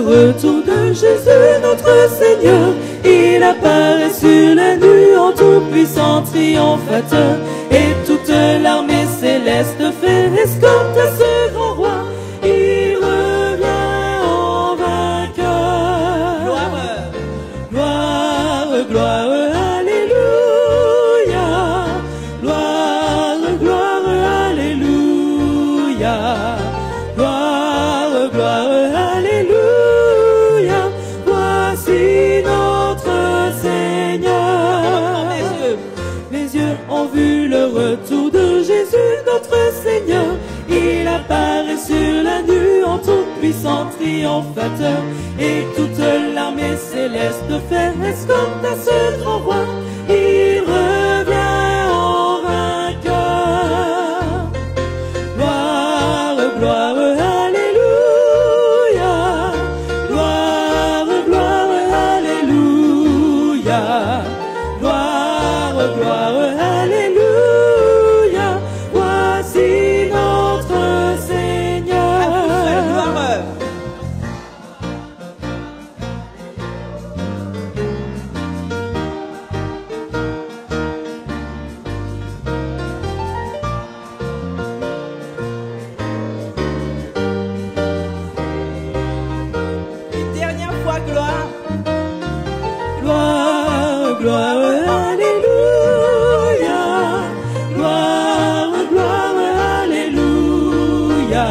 retour de Jésus notre Seigneur. Il apparaît sur la nuit en tout-puissant triomphateur. Et toute l'armée céleste fait escorte à ce grand roi. Il revient en vainqueur. Gloire, gloire, gloire, alléluia. Gloire, gloire, alléluia. Gloire, gloire, alléluia. Voici notre Seigneur. Mes yeux ont vu le retour de Jésus notre Seigneur. Il apparaît sur la nuit en tout-puissant triomphateur. Et toute l'armée céleste fait escorte à ce grand roi. Il revient en vainqueur. Gloire, gloire, alléluia. Gloire, gloire, alléluia. Gloire, gloire, alléluia. Voici notre Seigneur. Une dernière fois, gloire. Gloire, gloire, alléluia. Gloire, gloire, alléluia.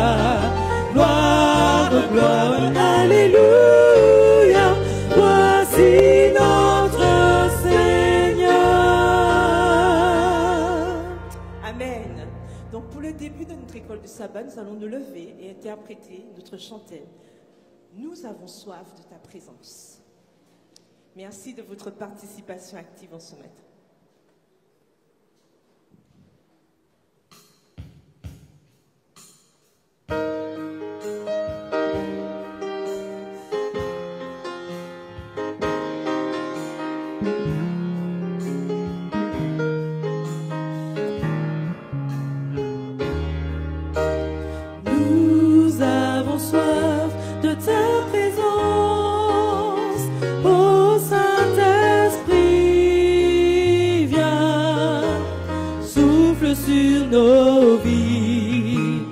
Gloire, gloire, alléluia. Voici notre Seigneur. Amen. Donc pour le début de notre école du sabbat, nous allons nous lever et interpréter notre chantelle. Nous avons soif de ta présence. Merci de votre participation active en ce matin. Nous avons soif de ta présence, ô Saint-Esprit, viens, souffle sur nos vies,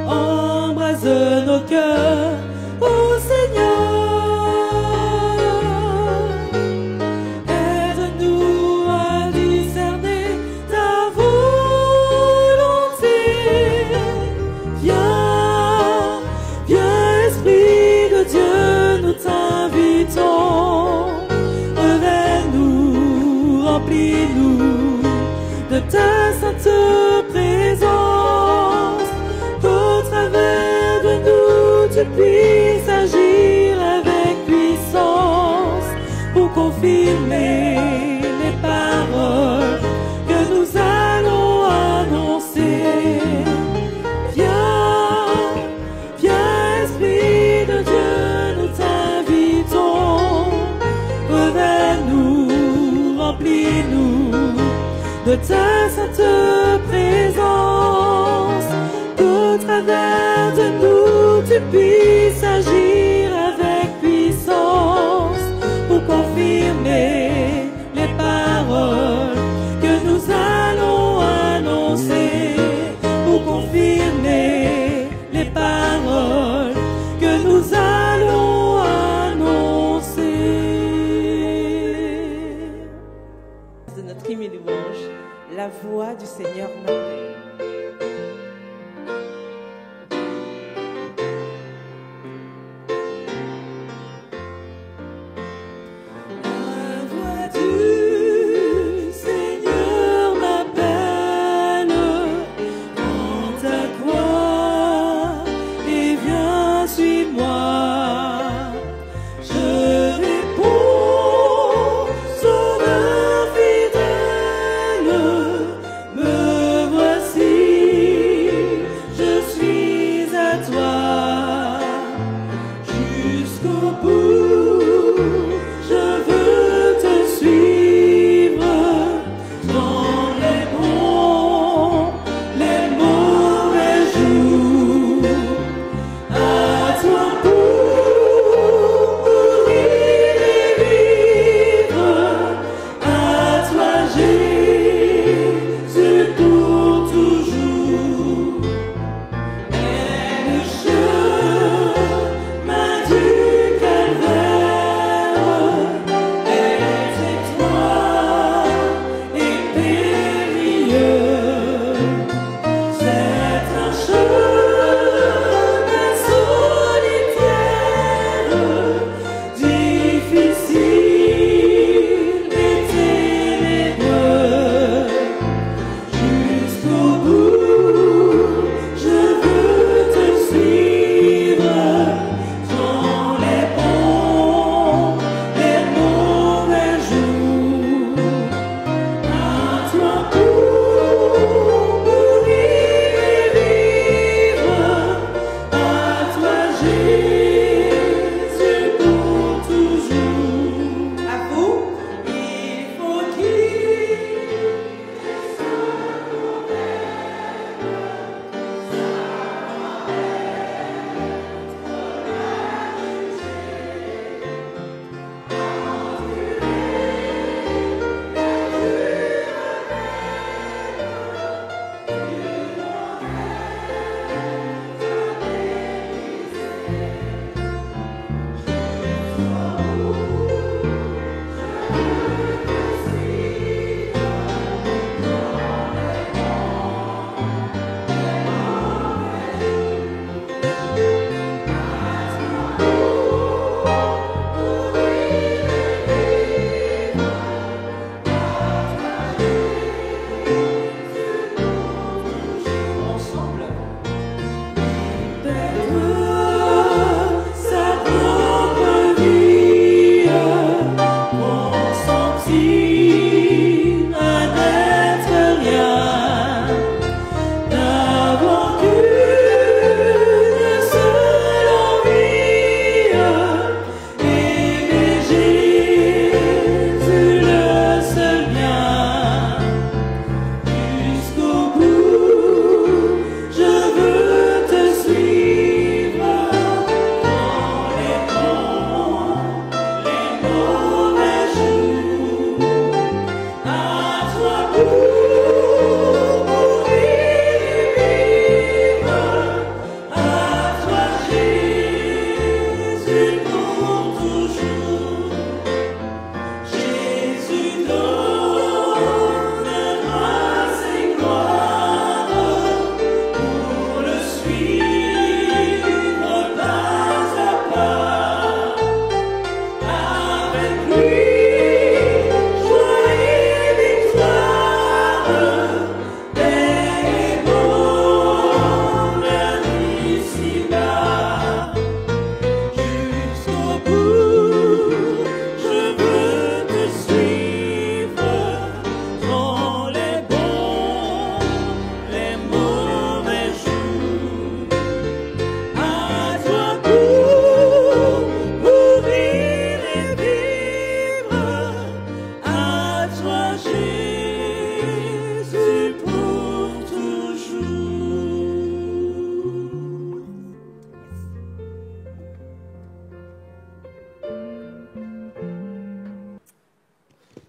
embrase nos cœurs, ô Seigneur. Aide-nous à discerner ta volonté. Viens, viens, Esprit de Dieu, nous t'invitons. Revêt-nous, remplis-nous de ta sainte présence. Qu'au travers de nous, tu puisses agir avec puissance pour confirmer les paroles que nous allons annoncer. Viens, viens, Esprit de Dieu, nous t'invitons. Revêt-nous, remplis-nous de ta sainte présence. Qu'au travers de nous, tu puisses agir avec puissance pour confirmer les paroles que nous allons annoncer. Pour confirmer les paroles que nous allons annoncer. De notre hymne et louange, la voix du Seigneur m'appelle. La voix du Seigneur m'appelle, prends ta croix et viens, suis-moi. Je réponds, Sauveur fidèle, me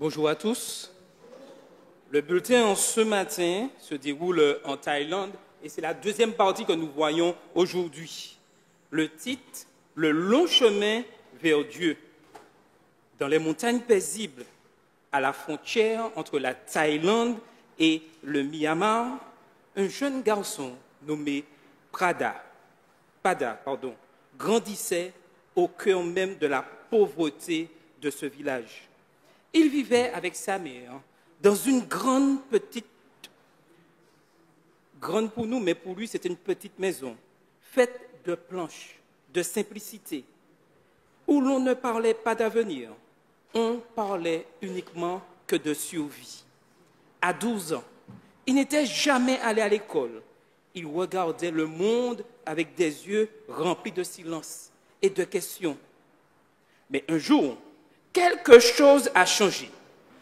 Bonjour à tous. Le bulletin en ce matin se déroule en Thaïlande et c'est la deuxième partie que nous voyons aujourd'hui. Le titre, Le long chemin vers Dieu. Dans les montagnes paisibles, à la frontière entre la Thaïlande et le Myanmar, un jeune garçon nommé Pada grandissait au cœur même de la pauvreté de ce village. Il vivait avec sa mère dans une grande pour nous, mais pour lui c'était une petite maison, faite de planches, de simplicité, où l'on ne parlait pas d'avenir, on parlait uniquement que de survie. À 12 ans, il n'était jamais allé à l'école. Il regardait le monde avec des yeux remplis de silence et de questions. Mais un jour, quelque chose a changé.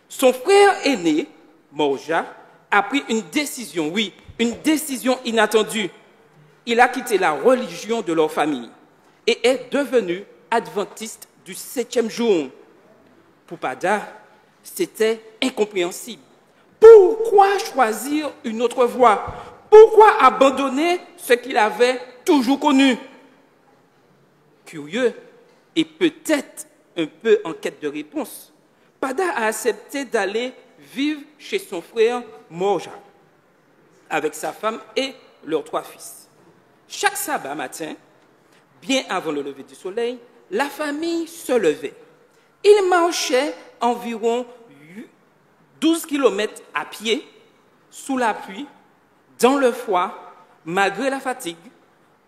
Son frère aîné, Morja, a pris une décision, oui, une décision inattendue. Il a quitté la religion de leur famille et est devenu adventiste du 7e jour. Pour Pada, c'était incompréhensible. Pourquoi choisir une autre voie? Pourquoi abandonner ce qu'il avait toujours connu? Curieux et peut-être un peu en quête de réponse, Pada a accepté d'aller vivre chez son frère Morja, avec sa femme et leurs 3 fils. Chaque sabbat matin, bien avant le lever du soleil, la famille se levait. Ils marchaient environ 12 km à pied, sous la pluie, dans le froid, malgré la fatigue,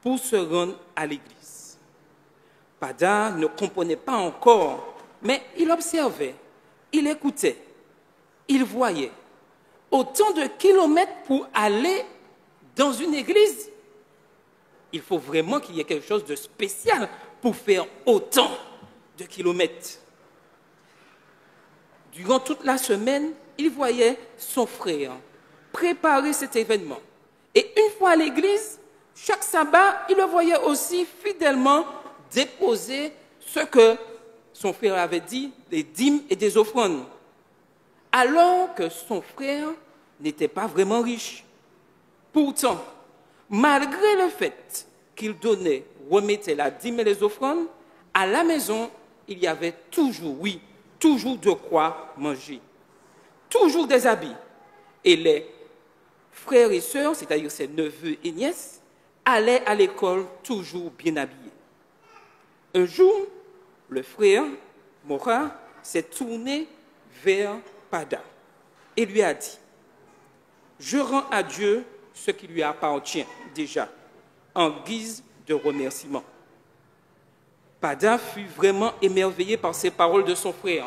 pour se rendre à l'église. Pada ne comprenait pas encore, mais il observait, il écoutait, il voyait. Autant de kilomètres pour aller dans une église. Il faut vraiment qu'il y ait quelque chose de spécial pour faire autant de kilomètres. Durant toute la semaine, il voyait son frère préparer cet événement. Et une fois à l'église, chaque sabbat, il le voyait aussi fidèlement déposer ce que son frère avait dit, des dîmes et des offrandes. Alors que son frère n'était pas vraiment riche. Pourtant, malgré le fait qu'il donnait, remettait la dîme et les offrandes, à la maison, il y avait toujours, oui, toujours de quoi manger, toujours des habits. Et les frères et sœurs, c'est-à-dire ses neveux et nièces, allaient à l'école toujours bien habillés. Un jour, le frère, Mora, s'est tourné vers Pada et lui a dit: « Je rends à Dieu ce qui lui appartient déjà, en guise de remerciement. » Pada fut vraiment émerveillé par ces paroles de son frère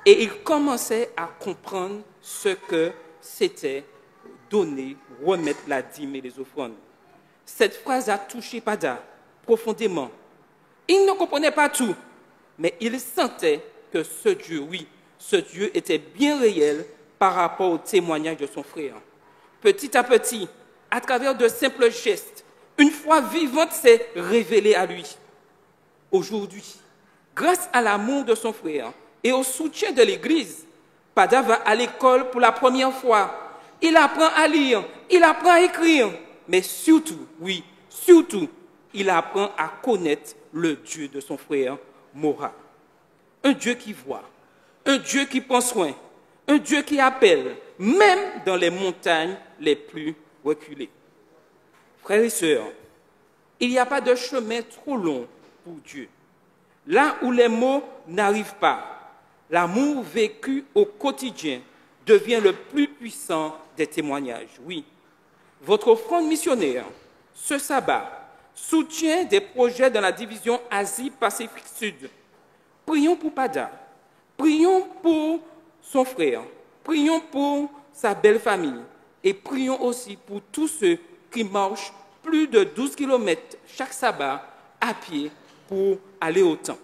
et il commençait à comprendre ce que c'était donner, remettre la dîme et les offrandes. Cette phrase a touché Pada profondément. Il ne comprenait pas tout, mais il sentait que ce Dieu, oui, ce Dieu était bien réel par rapport au témoignage de son frère. Petit à petit, à travers de simples gestes, une foi vivante s'est révélée à lui. Aujourd'hui, grâce à l'amour de son frère et au soutien de l'Église, Pada va à l'école pour la première fois. Il apprend à lire, il apprend à écrire, mais surtout, oui, surtout, il apprend à connaître le Dieu de son frère Mora. Un Dieu qui voit, un Dieu qui prend soin, un Dieu qui appelle, même dans les montagnes les plus reculées. Frères et sœurs, il n'y a pas de chemin trop long pour Dieu. Là où les mots n'arrivent pas, l'amour vécu au quotidien devient le plus puissant des témoignages. Oui, votre offrande missionnaire, ce sabbat, soutient des projets dans la division Asie-Pacifique Sud. Prions pour Pada, prions pour son frère, prions pour sa belle famille et prions aussi pour tous ceux qui marchent plus de 12 km chaque sabbat à pied pour aller au temple.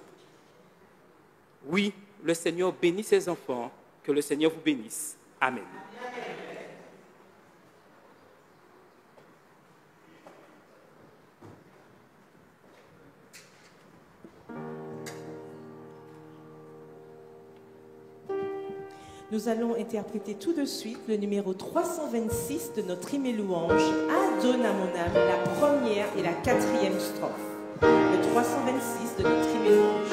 Oui, le Seigneur bénit ses enfants, que le Seigneur vous bénisse. Amen. Nous allons interpréter tout de suite le numéro 326 de notre hymne et louange, Adonne à mon âme, la première et la quatrième strophe. Le 326 de notre hymne et louange.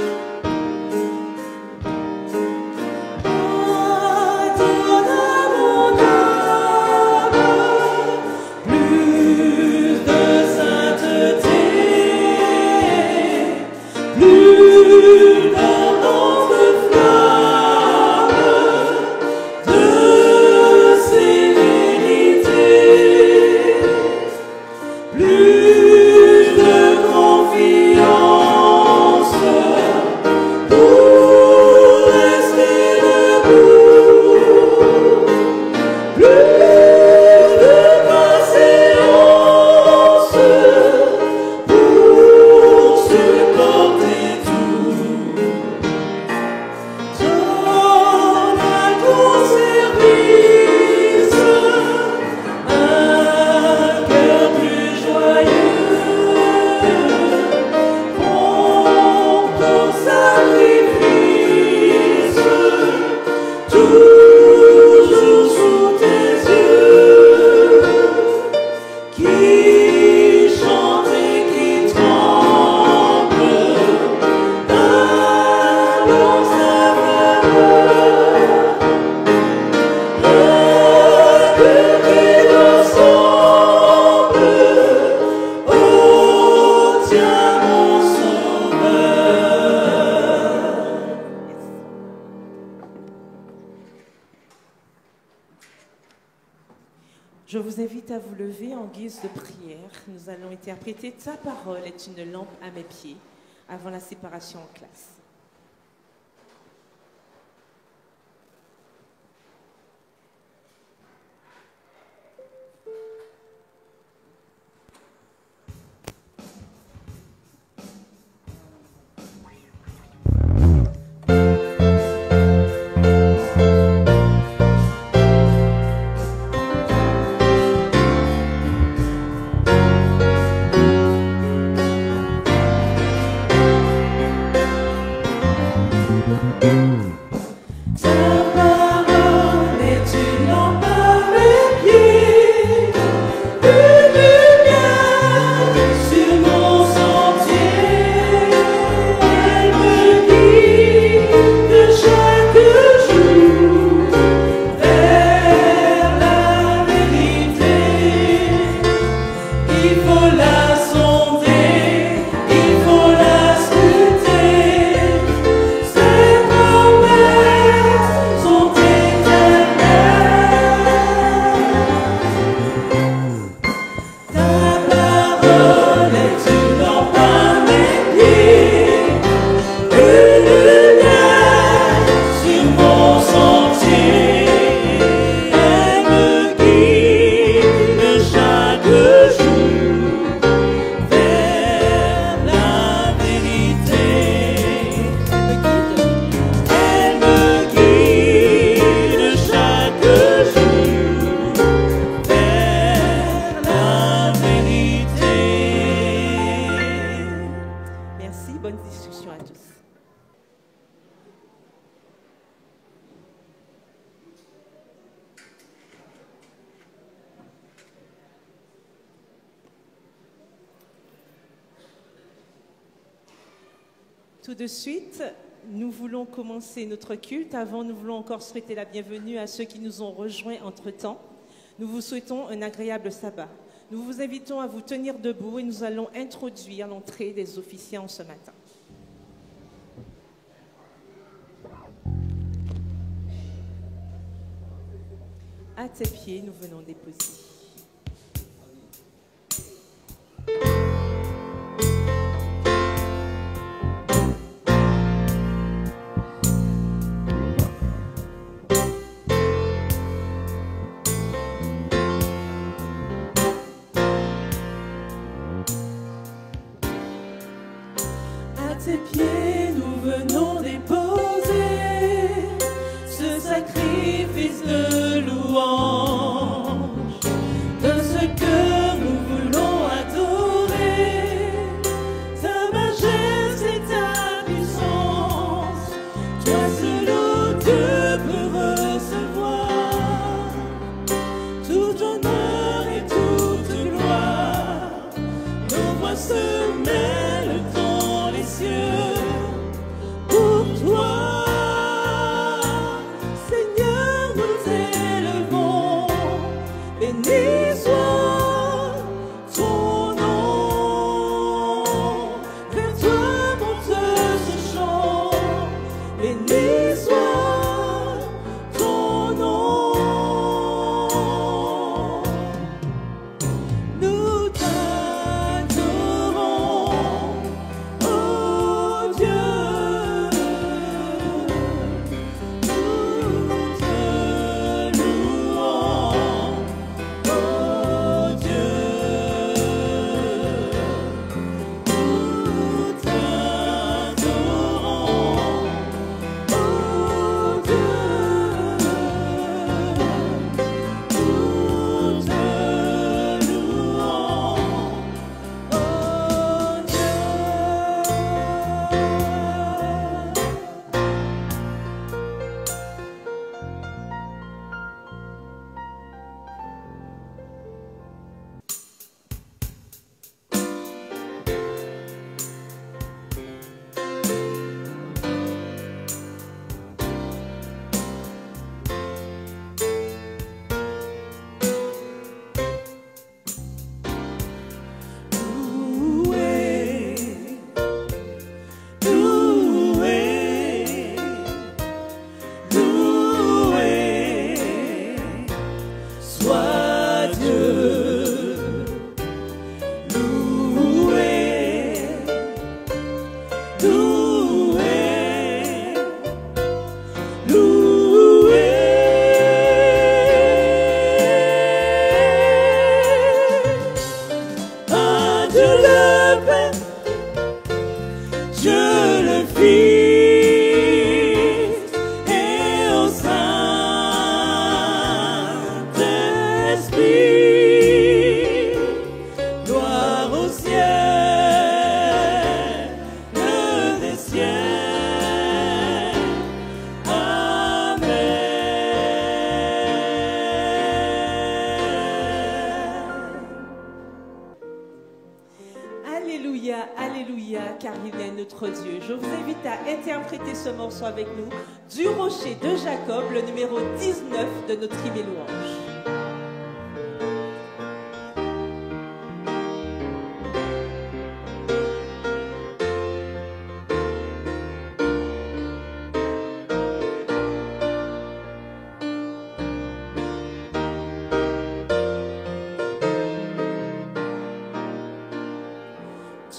Je vous invite à vous lever en guise de prière. Nous allons interpréter « Ta parole est une lampe à mes pieds » avant la séparation en classe. Tout de suite, nous voulons commencer notre culte. Avant, nous voulons encore souhaiter la bienvenue à ceux qui nous ont rejoints entre-temps. Nous vous souhaitons un agréable sabbat. Nous vous invitons à vous tenir debout et nous allons introduire l'entrée des officiants ce matin. À tes pieds, nous venons déposer. À tes pieds, nous venons déposer ce sacrifice de louange, de ce que nous voulons adorer, ta majesté, ta puissance, toi seul, ô Dieu, peux recevoir. voix se mêle dans les cieux. Pour toi, Seigneur, nous t'élevons. Béni soit ton nom. Vers toi monte ce chant. Béni soit ton nom. Nous t'adorons, oh Dieu. Nous te louons, oh Dieu. Nous t'adorons, oh Dieu. Nous te louons, oh Dieu. Sois Dieu, à Dieu le Père, Dieu le Fils et au Saint-Esprit. Gloire au ciel, des ciels. Amen. Alléluia, alléluia, car il est notre Dieu. Je vous invite à interpréter ce morceau avec nous du Rocher de Jacob, le numéro 19 de notre hymne et louange.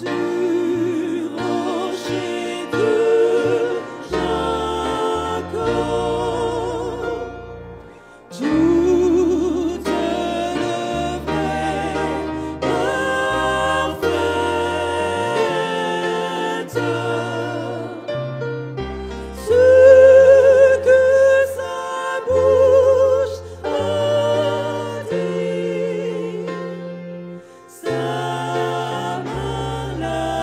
Du rocher de Jacob, toute l'œuvre parfaite. Ce que sa bouche a dit, sa main l'a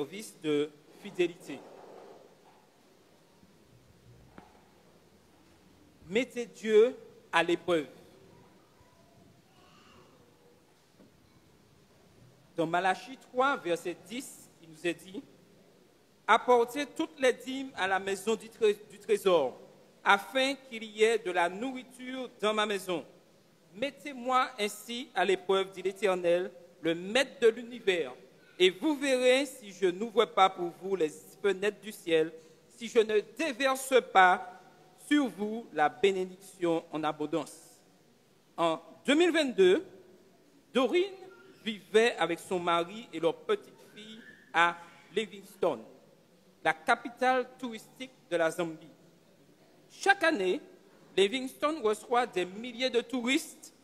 service de fidélité. Mettez Dieu à l'épreuve. Dans Malachie 3, verset 10, il nous est dit « Apportez toutes les dîmes à la maison du trésor, afin qu'il y ait de la nourriture dans ma maison. Mettez-moi ainsi à l'épreuve, dit l'Éternel, le Maître de l'univers, et vous verrez si je n'ouvre pas pour vous les fenêtres du ciel, si je ne déverse pas sur vous la bénédiction en abondance. » En 2022, Dorine vivait avec son mari et leur petite fille à Livingstone, la capitale touristique de la Zambie. Chaque année, Livingstone reçoit des milliers de touristes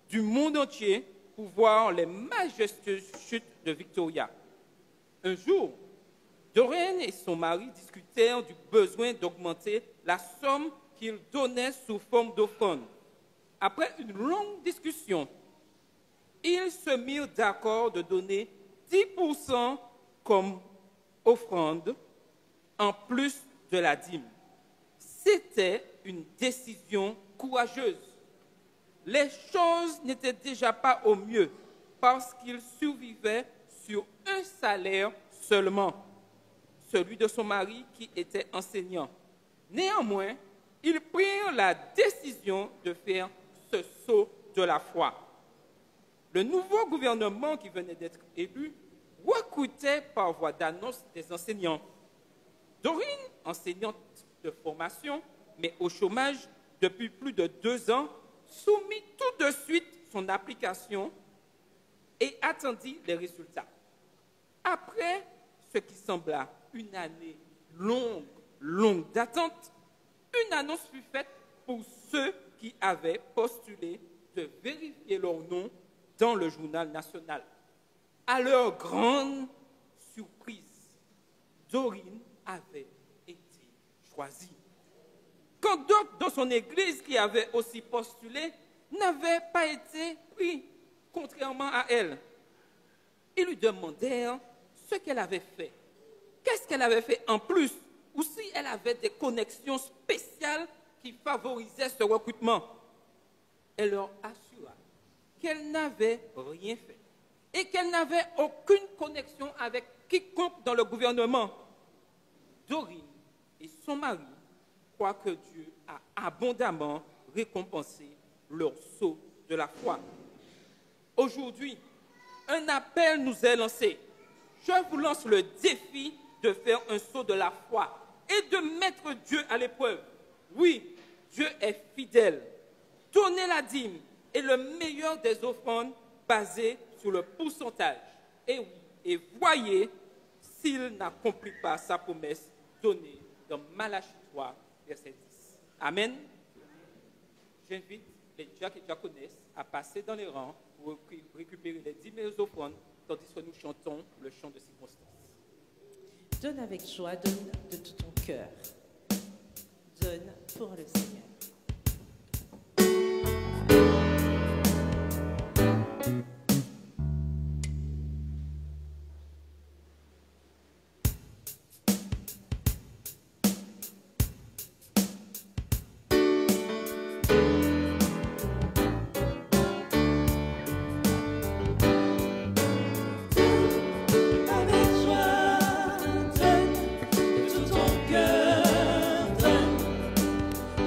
du monde entier pour voir les majestueuses chutes de Victoria. Un jour, Doreen et son mari discutèrent du besoin d'augmenter la somme qu'ils donnaient sous forme d'offrande. Après une longue discussion, ils se mirent d'accord de donner 10% comme offrande en plus de la dîme. C'était une décision courageuse. Les choses n'étaient déjà pas au mieux parce qu'ils survivaient sur un salaire seulement, celui de son mari qui était enseignant. Néanmoins, ils prirent la décision de faire ce saut de la foi. Le nouveau gouvernement qui venait d'être élu recrutait par voie d'annonce des enseignants. Dorine, enseignante de formation, mais au chômage depuis plus de 2 ans, soumit tout de suite son application et attendit les résultats. Après ce qui sembla une année longue d'attente, une annonce fut faite pour ceux qui avaient postulé de vérifier leur nom dans le journal national. À leur grande surprise, Dorine avait été choisie. Quand d'autres dans son église qui avaient aussi postulé n'avaient pas été pris, contrairement à elle, ils lui demandèrent ce qu'elle avait fait. Qu'est-ce qu'elle avait fait en plus? Ou si elle avait des connexions spéciales qui favorisaient ce recrutement. Elle leur assura qu'elle n'avait rien fait et qu'elle n'avait aucune connexion avec quiconque dans le gouvernement. Dorine et son mari croient que Dieu a abondamment récompensé leur saut de la foi. Aujourd'hui, un appel nous est lancé. Je vous lance le défi de faire un saut de la foi et de mettre Dieu à l'épreuve. Oui, Dieu est fidèle. Donnez la dîme et le meilleur des offrandes basées sur le pourcentage. Et oui, et voyez s'il n'accomplit pas sa promesse donnée dans Malachie 3, verset 10. Amen. J'invite les diacres et diaconesses à passer dans les rangs pour récupérer les 10 000 offrandes, tandis que nous chantons le chant de circonstance. Donne avec joie, donne de tout ton cœur. Donne pour le Seigneur.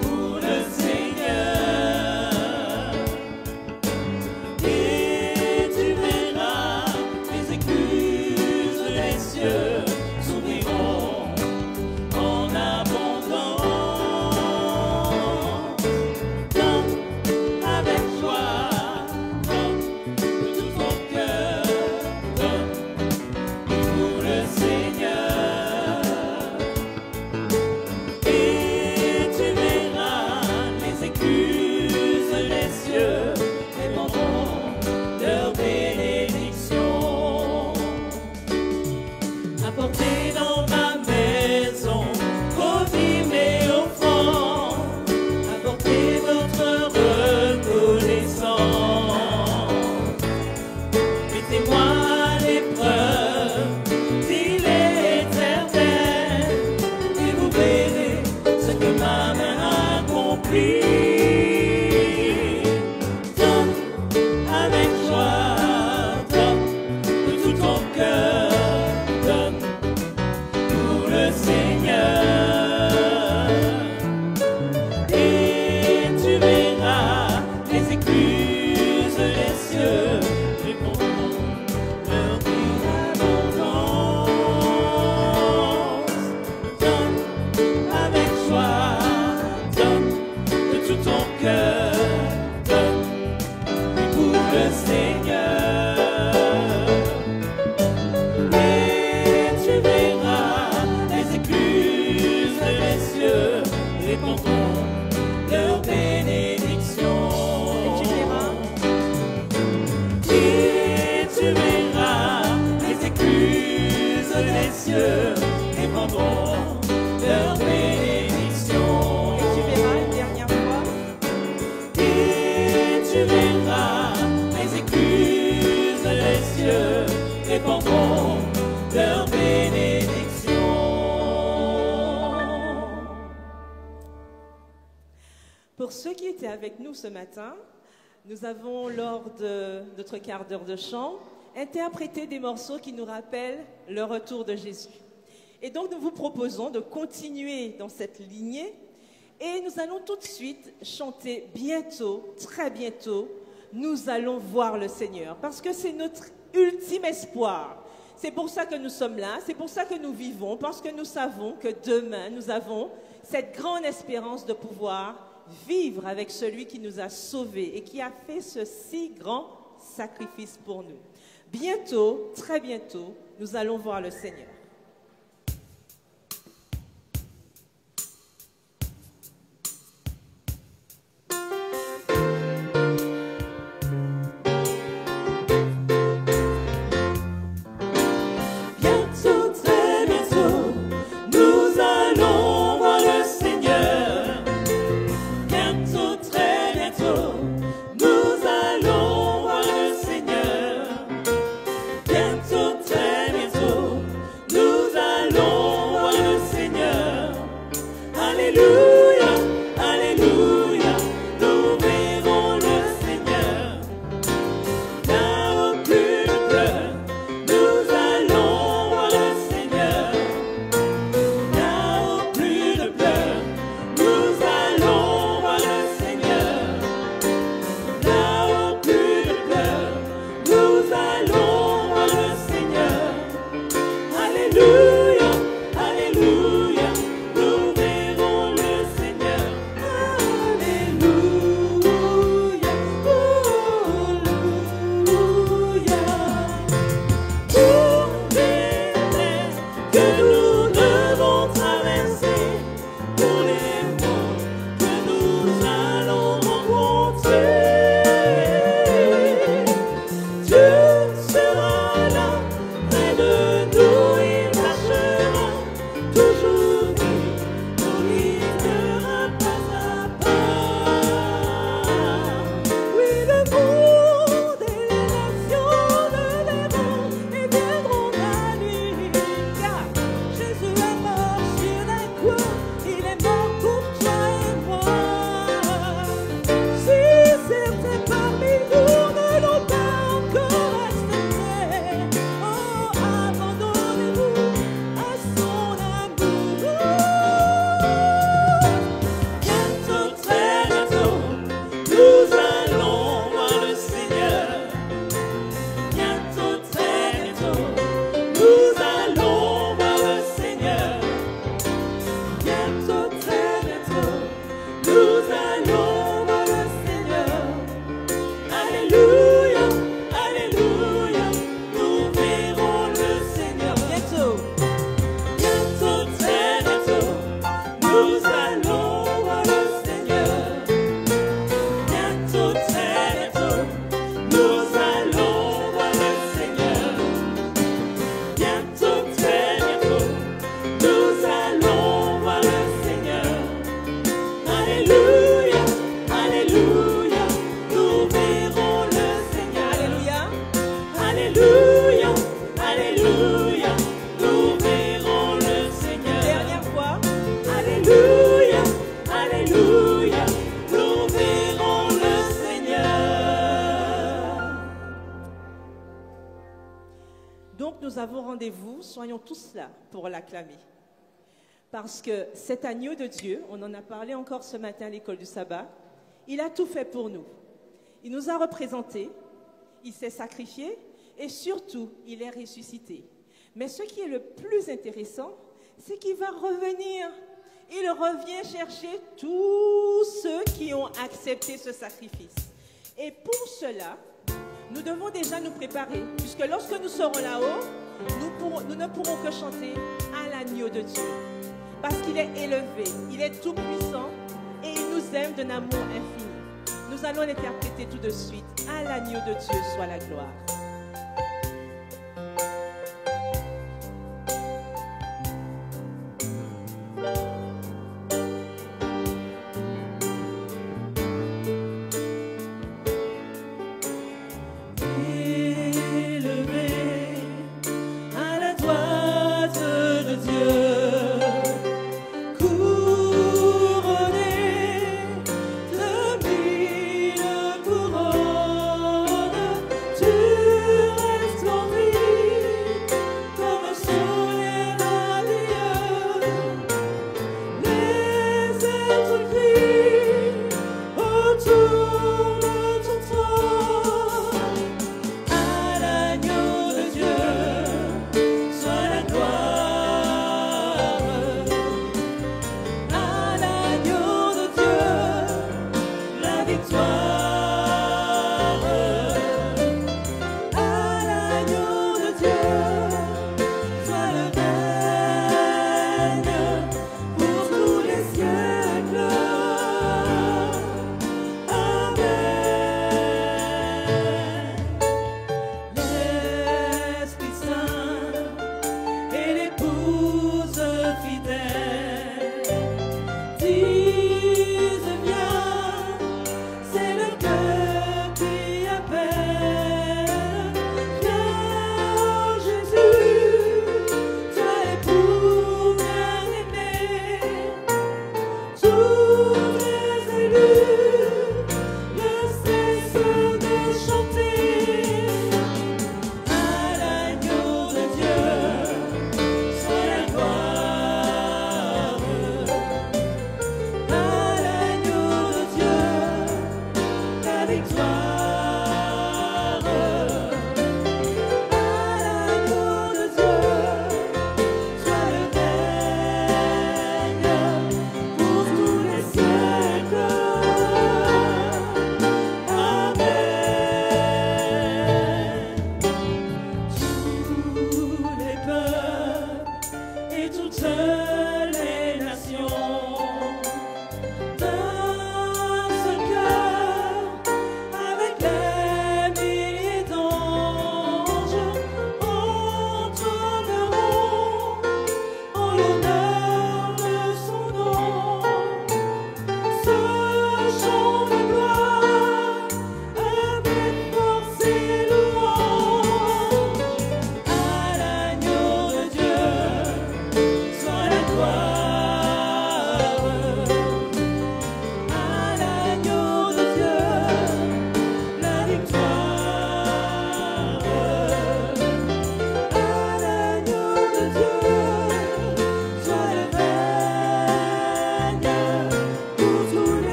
Pour prie. Donne avec joie, donne de tout ton cœur, donne pour le Seigneur. Et tu verras les écluses, les cieux répondront leur cri d'abondance. Donne avec joie, donne de tout ton cœur, donne pour le Seigneur. Et tu verras les écluses, les cieux répondront leur bénédiction. Et tu verras les écluses, les cieux répondront leur bénédiction. Et tu verras une dernière fois. Et tu verras les écluses, les cieux répondront leur bénédiction. Pour ceux qui étaient avec nous ce matin, nous avons, lors de notre quart d'heure de chant, interprété des morceaux qui nous rappellent le retour de Jésus. Et donc, nous vous proposons de continuer dans cette lignée et nous allons tout de suite chanter bientôt, très bientôt, nous allons voir le Seigneur. Parce que c'est notre ultime espoir. C'est pour ça que nous sommes là, c'est pour ça que nous vivons, parce que nous savons que demain, nous avons cette grande espérance de pouvoir vivre avec celui qui nous a sauvés et qui a fait ce si grand sacrifice pour nous. Bientôt, très bientôt, nous allons voir le Seigneur. Bientôt, très bientôt, nous allons voir le Seigneur. Bientôt, très bientôt, nous allons voir le Seigneur. Bientôt, très bientôt, nous allons voir le Seigneur. Alléluia, alléluia, nous verrons le Seigneur. Là où plus de pleurs, nous allons voir le Seigneur. Là où plus de pleurs, nous allons voir le Seigneur. Là où plus de pleurs, nous allons voir le Seigneur. Alléluia, alléluia, nous verrons le Seigneur. Alléluia, alléluia. Pour les mers que nous devons traverser, pour les mots que nous allons rencontrer, Dieu sera là, près de nous, il marchera toujours, nous guidera pas à pas. Oui, le monde et les nations le verront et viendront à lui, car Jésus est mort sur la croix, il est mort pour toi et moi. Si certains parmi nous ne l'ont pas encore accepté, oh, abandonnez-vous à son amour. Bientôt, très bientôt, nous allons voir le Seigneur. Bientôt, très bientôt, nous allons voir le Seigneur. Bientôt, très bientôt, nous allons voir le Seigneur. Alléluia, alléluia, nous verrons le Seigneur. Bientôt. Bientôt, très bientôt, nous allons voir le Seigneur. Bientôt, très bientôt, nous allons voir le Seigneur. Bientôt, très bientôt, nous allons voir le Seigneur. Alléluia, alléluia, nous verrons le Seigneur. Alléluia. Alléluia, alléluia, nous verrons le Seigneur. Dernière fois. Alléluia. nous avons rendez-vous, soyons tous là pour l'acclamer. Parce que cet agneau de Dieu, on en a parlé encore ce matin à l'école du sabbat, il a tout fait pour nous. Il nous a représentés, il s'est sacrifié et surtout, il est ressuscité. Mais ce qui est le plus intéressant, c'est qu'il va revenir. Il revient chercher tous ceux qui ont accepté ce sacrifice. Et pour cela, nous devons déjà nous préparer, puisque lorsque nous serons là-haut, nous ne pourrons que chanter à l'agneau de Dieu. Parce qu'il est élevé, il est tout puissant et il nous aime d'un amour infini. Nous allons l'interpréter tout de suite. À l'agneau de Dieu soit la gloire.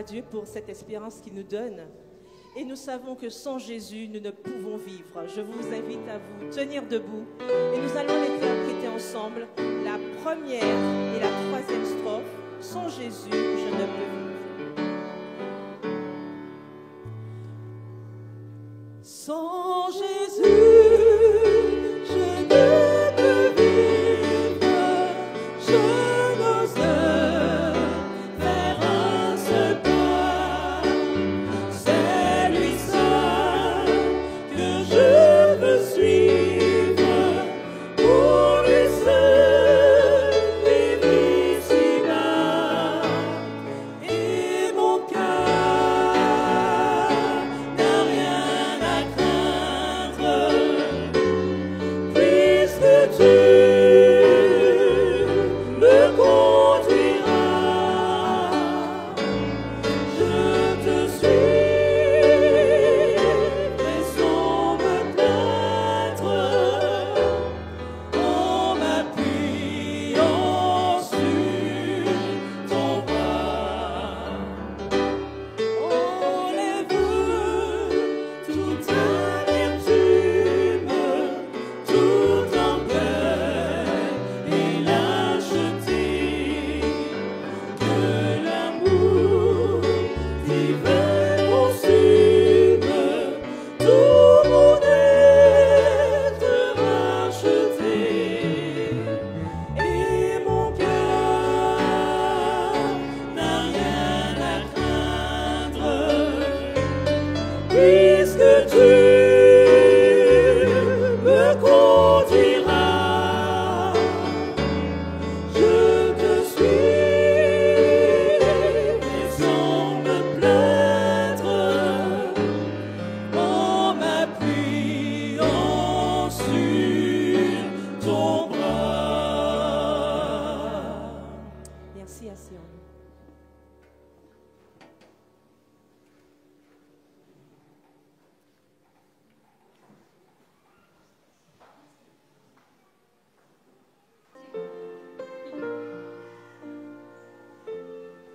Dieu pour cette espérance qu'il nous donne. Et nous savons que sans Jésus, nous ne pouvons vivre. Je vous invite à vous tenir debout et nous allons l'interpréter ensemble la première et la troisième strophe. Sans Jésus, je ne peux vivre. Sans Jésus, je ne peux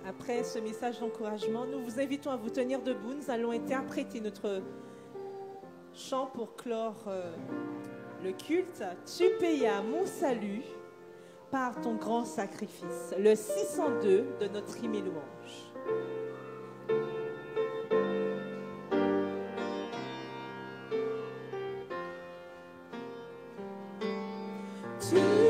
Après ce message d'encouragement, nous vous invitons à vous tenir debout. Nous allons interpréter notre chant pour clore le culte. Tu payas mon salut par ton grand sacrifice. Le 602 de notre hymne et louange. Je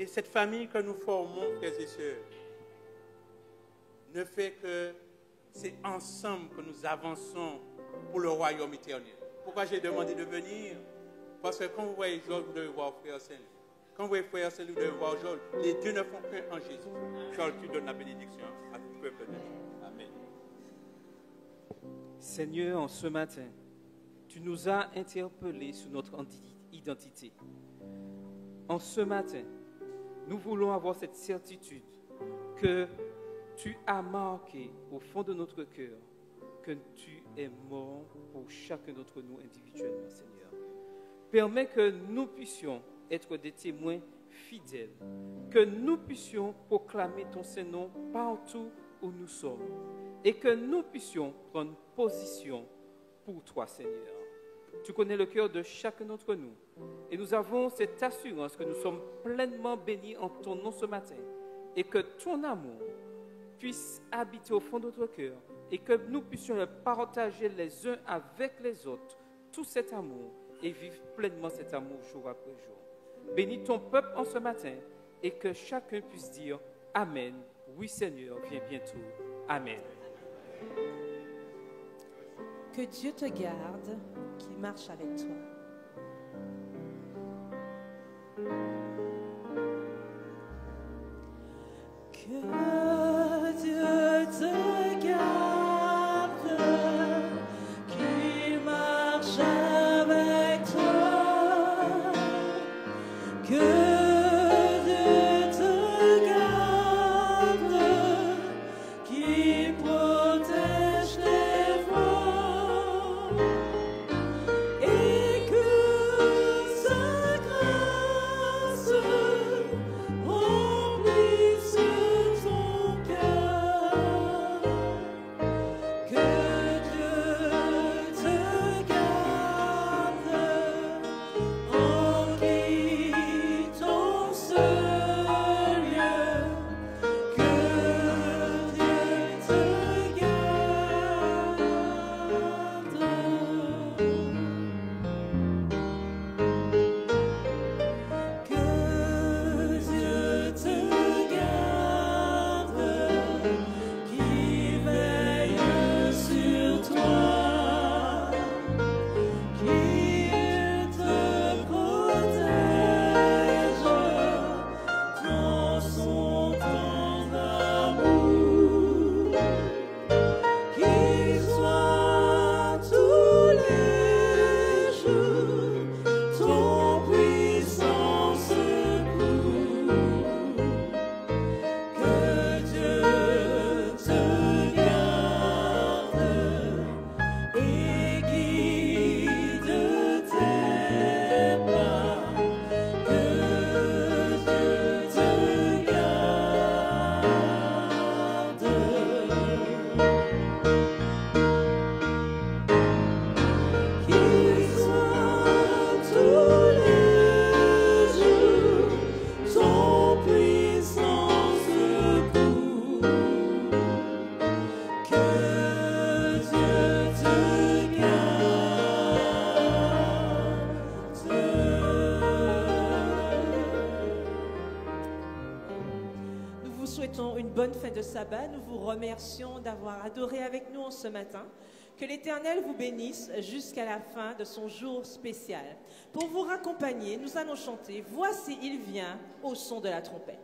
Et cette famille que nous formons, frères et sœurs, ne fait que c'est ensemble que nous avançons pour le royaume éternel. Pourquoi j'ai demandé de venir? Parce que quand vous voyez Georges, vous devez voir frère Saint-Louis. Quand vous voyez frère Saint-Louis, vous devez voir Georges. Les deux ne font qu'un en Jésus. Georges, tu donnes la bénédiction à tout le peuple de Dieu. Amen. Seigneur, en ce matin, tu nous as interpellés sur notre identité. En ce matin, nous voulons avoir cette certitude que tu as marqué au fond de notre cœur que tu es mort pour chacun d'entre nous individuellement, Seigneur. Permets que nous puissions être des témoins fidèles, que nous puissions proclamer ton Saint-Nom partout où nous sommes et que nous puissions prendre position pour toi, Seigneur. Tu connais le cœur de chacun d'entre nous et nous avons cette assurance que nous sommes pleinement bénis en ton nom ce matin et que ton amour puisse habiter au fond de notre cœur et que nous puissions le partager les uns avec les autres, tout cet amour, et vivre pleinement cet amour jour après jour. Bénis ton peuple en ce matin et que chacun puisse dire Amen. Oui Seigneur, viens bientôt. Amen. Que Dieu te garde, qu'il marche avec toi. Que Dieu te garde, qu'il marche avec toi. Que Dieu te garde, qu'il protège tes voies et que sa grâce remplisse ton cœur. Que Dieu te garde en quittant ce lieu. Que Dieu te garde. Que Dieu te garde, qu'il veille sur toi, qu'il te protège dans son tendre amour, qu'il soit tous les jours ton puissant secours. Que Dieu te garde et guide tes pas. Que Dieu te garde. Qu'il soit tous les jours ton puissant secours. Que Dieu te garde. Nous vous souhaitons une bonne fin de sabbat. Nous vous remercions d'avoir adoré avec nous en ce matin. Que l'Éternel vous bénisse jusqu'à la fin de son jour spécial. Pour vous raccompagner, nous allons chanter « Voici, il vient » au son de la trompette.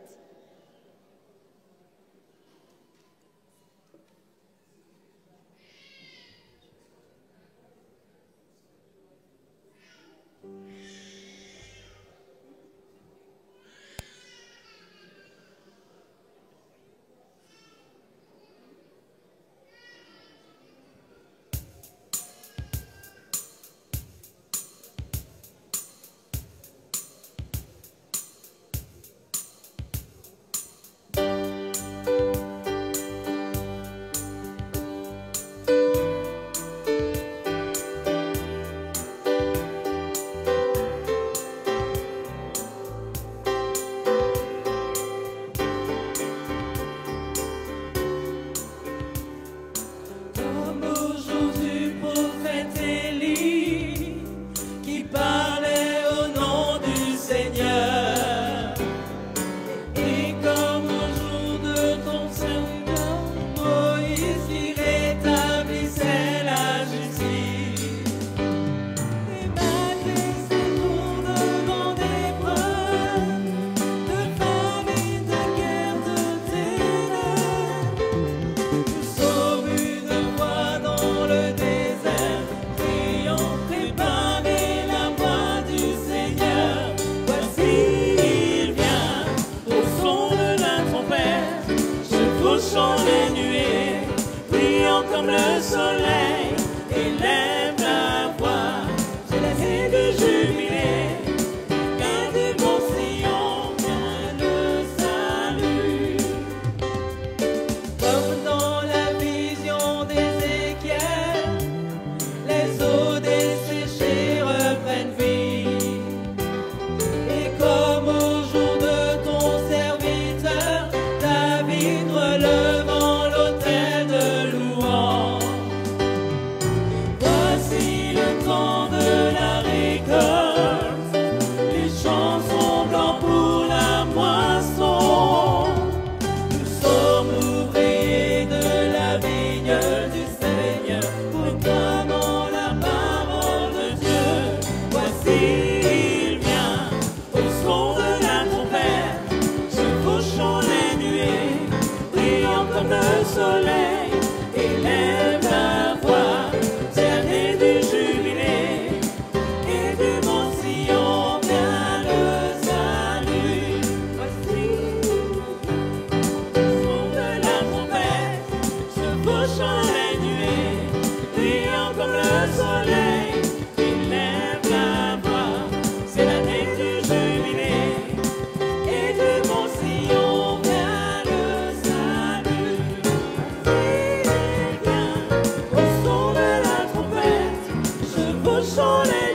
soleil.